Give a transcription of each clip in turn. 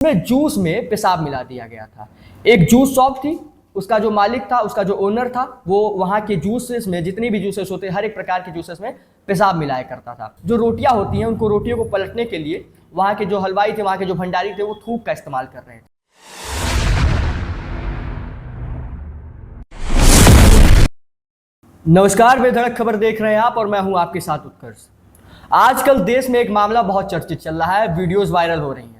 में जूस में पेशाब मिला दिया गया था। एक जूस शॉप थी, उसका जो मालिक था, उसका जो ओनर था, वो वहाँ के जूसेस में जितनी भी जूसेस होते, हर एक प्रकार के जूसेस में पेशाब मिलाया करता था। जो रोटियां होती हैं, उनको रोटियों को पलटने के लिए वहाँ के जो हलवाई थे, वहाँ के जो भंडारी थे, वो थूक का इस्तेमाल कर रहे थे। नमस्कार, बेधड़क खबर देख रहे हैं आप और मैं हूं आपके साथ उत्कर्ष। आजकल देश में एक मामला बहुत चर्चित चल रहा है, वीडियोस वायरल हो रही हैं।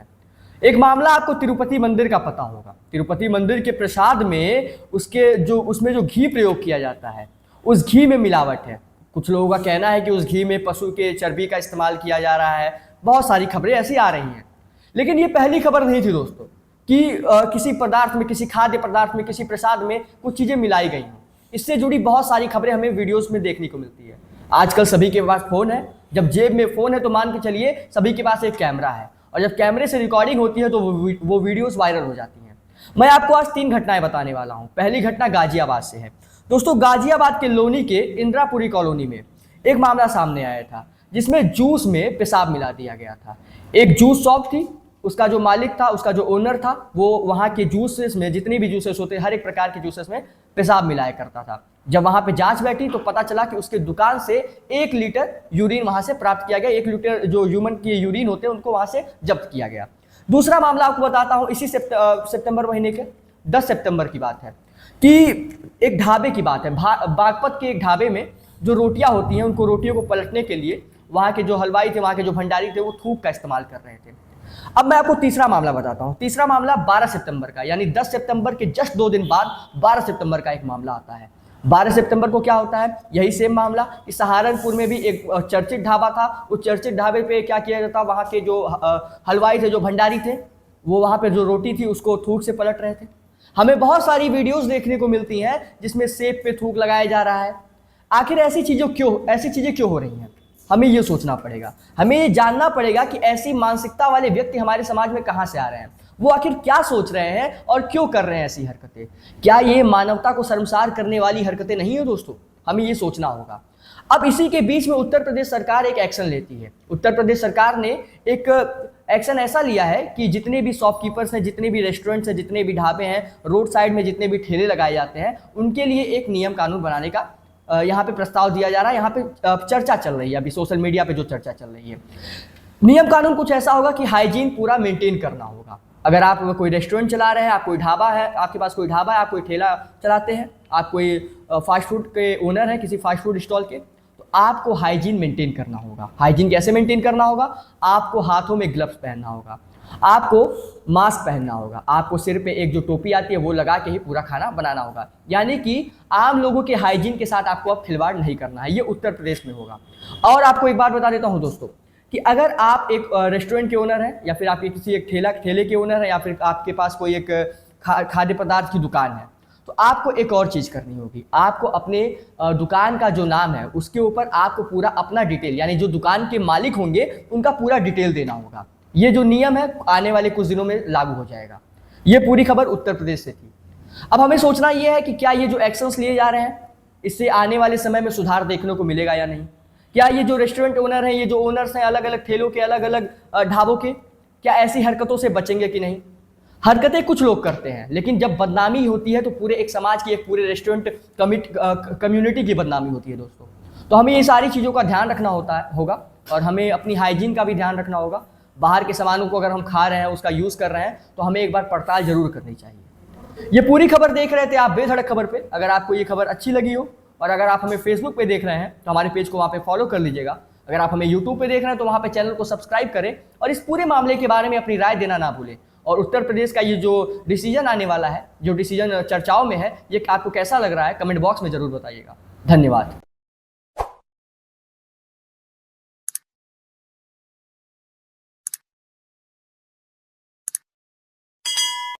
एक मामला आपको तिरुपति मंदिर का पता होगा। तिरुपति मंदिर के प्रसाद में उसमें जो घी प्रयोग किया जाता है, उस घी में मिलावट है। कुछ लोगों का कहना है कि उस घी में पशु के चर्बी का इस्तेमाल किया जा रहा है। बहुत सारी खबरें ऐसी आ रही हैं, लेकिन ये पहली खबर नहीं थी दोस्तों कि किसी पदार्थ में, किसी खाद्य पदार्थ में, किसी प्रसाद में कुछ चीजें मिलाई गई हैं। इससे जुड़ी बहुत सारी खबरें हमें वीडियोस में देखने को मिलती है। आजकल सभी के पास फोन है। जब जेब में फोन है तो मान के चलिए सभी के पास एक कैमरा है, और जब कैमरे से रिकॉर्डिंग होती है तो वो वीडियोस वायरल हो जाती हैं। मैं आपको आज 3 घटनाएं बताने वाला हूं। पहली घटना गाजियाबाद से है। दोस्तों, गाजियाबाद के लोनी के इंदिरापुरी कॉलोनी में एक मामला सामने आया था, जिसमें जूस में पेशाब मिला दिया गया था। एक जूस शॉप थी, उसका जो मालिक था, उसका जो ओनर था, वो वहाँ के जूसेस में जितनी भी जूसेस होते, हर एक प्रकार के जूसेस में पेशाब मिलाया करता था। जब वहाँ पे जांच बैठी तो पता चला कि उसके दुकान से 1 लीटर यूरिन वहाँ से प्राप्त किया गया। 1 लीटर जो ह्यूमन के यूरिन होते हैं, उनको वहाँ से जब्त किया गया। दूसरा मामला आपको बताता हूँ, इसी सितंबर महीने के 10 सितंबर की बात है कि एक ढाबे की बात है। बागपत के एक ढाबे में जो रोटियां होती हैं, उनको रोटियों को पलटने के लिए वहाँ के जो हलवाई थे, वहाँ के जो भंडारी थे, वो थूक का इस्तेमाल कर रहे थे। अब मैं आपको तीसरा मामला बताता हूं। तीसरा मामला 12 सितंबर का, यानी 10 सितंबर के जस्ट 2 दिन बाद 12 सितंबर का एक मामला आता है। 12 सितंबर को क्या होता है, यही सेम मामला। इस सहारनपुर में भी एक चर्चित ढाबा था। उस चर्चित ढाबे पे क्या किया जाता, वहाँ के जो हलवाई थे, जो भंडारी थे, वो वहाँ पे जो रोटी थी उसको थूक से पलट रहे थे। हमें बहुत सारी वीडियोज देखने को मिलती हैं जिसमें सेब पे थूक लगाया जा रहा है। आखिर ऐसी चीजें क्यों हो रही हैं, हमें ये सोचना पड़ेगा। हमें ये जानना पड़ेगा कि ऐसी मानसिकता वाले व्यक्ति हमारे समाज में कहाँ से आ रहे हैं, वो आखिर क्या सोच रहे हैं और क्यों कर रहे हैं ऐसी हरकतें। क्या ये मानवता को शर्मसार करने वाली हरकतें नहीं है दोस्तों? हमें ये सोचना होगा। अब इसी के बीच में उत्तर प्रदेश सरकार एक एक्शन लेती है। उत्तर प्रदेश सरकार ने एक एक्शन ऐसा लिया है कि जितने भी शॉपकीपर्स हैं, जितने भी रेस्टोरेंट्स हैं, जितने भी ढाबे हैं, रोड साइड में जितने भी ठेले लगाए जाते हैं, उनके लिए एक नियम कानून बनाने का यहाँ पे प्रस्ताव दिया जा रहा है। यहाँ पे चर्चा चल रही है, अभी सोशल मीडिया पे जो चर्चा चल रही है। नियम कानून कुछ ऐसा होगा कि हाइजीन पूरा मेंटेन करना होगा। अगर आप कोई रेस्टोरेंट चला रहे हैं, आप कोई ढाबा है, आपके पास कोई ढाबा है, आप कोई ठेला चलाते हैं, आप कोई फास्ट फूड के ओनर हैं किसी फास्ट फूड स्टॉल के, तो आपको हाइजीन मेंटेन करना होगा। हाइजीन कैसे मेंटेन करना होगा? आपको हाथों में ग्लव्स पहनना होगा, आपको मास्क पहनना होगा, आपको सिर पे एक जो टोपी आती है वो लगा के ही पूरा खाना बनाना होगा। यानी कि आम लोगों के हाइजीन के साथ आपको अब खिलवाड़ नहीं करना है। ये उत्तर प्रदेश में होगा। और आपको एक बात बता देता हूं दोस्तों कि अगर आप एक रेस्टोरेंट के ओनर हैं, या फिर आपके किसी एक ठेले के ओनर हैं, या फिर आपके पास कोई एक खाद्य पदार्थ की दुकान है, तो आपको एक और चीज़ करनी होगी। आपको अपने दुकान का जो नाम है उसके ऊपर आपको पूरा अपना डिटेल, यानी जो दुकान के मालिक होंगे उनका पूरा डिटेल देना होगा। ये जो नियम है आने वाले कुछ दिनों में लागू हो जाएगा। ये पूरी खबर उत्तर प्रदेश से थी। अब हमें सोचना ये है कि क्या ये जो एक्शंस लिए जा रहे हैं, इससे आने वाले समय में सुधार देखने को मिलेगा या नहीं। क्या ये जो रेस्टोरेंट ओनर हैं, ये जो ओनर्स हैं अलग अलग ठेलों के, अलग अलग ढाबों के, क्या ऐसी हरकतों से बचेंगे कि नहीं? हरकतें कुछ लोग करते हैं, लेकिन जब बदनामी होती है तो पूरे एक समाज की, एक पूरे रेस्टोरेंट कम्युनिटी की बदनामी होती है दोस्तों। तो हमें ये सारी चीज़ों का ध्यान रखना होगा, और हमें अपनी हाइजीन का भी ध्यान रखना होगा। बाहर के सामानों को अगर हम खा रहे हैं, उसका यूज़ कर रहे हैं, तो हमें एक बार पड़ताल जरूर करनी चाहिए। ये पूरी खबर देख रहे थे आप बेधड़क खबर पे। अगर आपको ये खबर अच्छी लगी हो, और अगर आप हमें फेसबुक पे देख रहे हैं तो हमारे पेज को वहाँ पे फॉलो कर लीजिएगा। अगर आप हमें यूट्यूब पे देख रहे हैं तो वहाँ पे चैनल को सब्सक्राइब करें, और इस पूरे मामले के बारे में अपनी राय देना ना भूलें। और उत्तर प्रदेश का ये जो डिसीजन आने वाला है, जो डिसीजन चर्चाओं में है, ये आपको कैसा लग रहा है, कमेंट बॉक्स में जरूर बताइएगा। धन्यवाद।